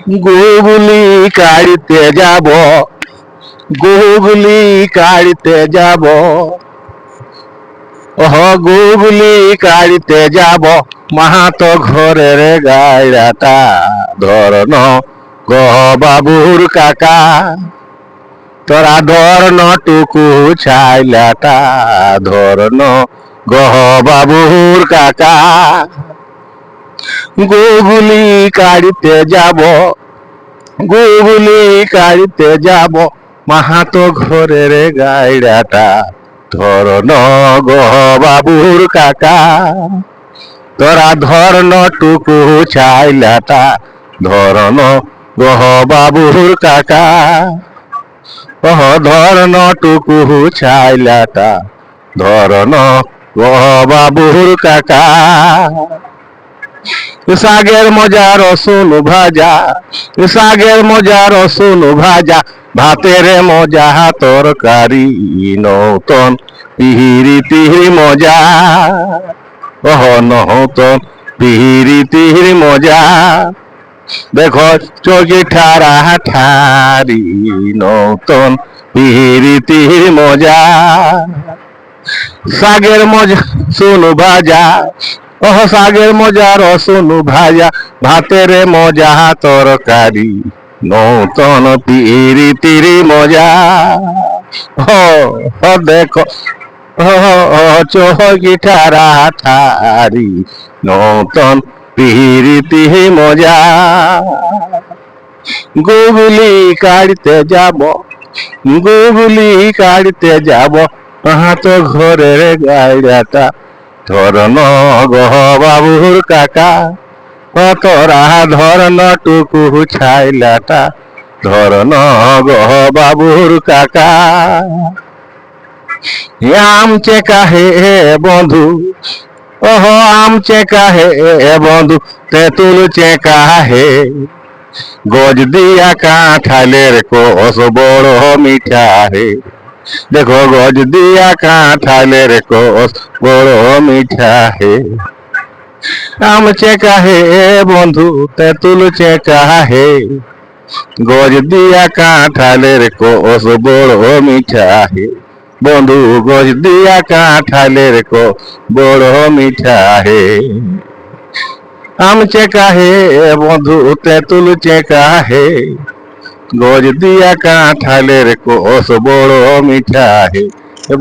গুগলি কাড়িতে যাব, গুগলি কাড়িতে যাব, ওহ গুগলি কাড়িতে যাব, মাহাতো ঘরের গায়রাটা ধরন গহ বাবুর কাকা, তোরা ধরন টুকু ছাইলাটা ধরন গহ বাবুর কাকা। গুগলি কাড়িতে যাব, গুগলি কাড়িতে যাব, মাহাতো ঘরের গায়রাটা ধরন গহ বাবুর কাকা, তোরা ধরন টুকু ছাইলাটা ধরন গহ বাবুর কাকা, ওহ ধরন টুকু ছাইলাটা ধরন গহ বাবুর কাকা। শাকের মজা রসুন ভাজা, শাকের মজা রসুন ভাজা, ভাতের মজা তরকারি নতুন পিহিরি মজা, ওহ নতুন পিহিরি মজা, দেখো চোখে ঠারা ঠারি নতুন পিহিরি মজা। শাকের মজা রসুন ভাজা, ওহ শাকের মজা রসুন ভাজা, ভাতের মজা তরকারি নতুন পিরিতিরি মজা, দেখো চোখি ঠারা ঠারি নতুন পিরিতি মজা। গুগলি কাড়িতে যাব, গুগলি কাড়িতে যাব, হাতো ঘরের গায়রাটা ধরন গহ বাবুর কাকা, তোরা ধরন টুকু ছাইলাটা ধরন গহ বাবুর কাকা। আম চেকা হে বন্ধু, ওহ আম চেকা হে বন্ধু, তেঁতুল চেকা হে, গজ দিয়া কাঁঠালের কোষ বড় মিঠা হে, দেখো গজ দিয়া কাঁঠালের কোষ বড় মিঠা হে। আম চেকা হে বন্ধু, তেঁতুল চেকা হে, গজ দিয়া কাঁঠালের কোষ বড় মিঠা হে, বন্ধু গজ দিয়া কাঁঠালের কোষ বড় মিঠা হে। আম চেকা হে বন্ধু, তেঁতুল চেকা হে, গজ দিয়া কাঁঠালের কোষ বড় মিঠা হে,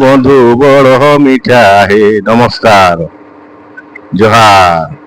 বন্ধু বড় মিঠা হে। নমস্কার, জোহার।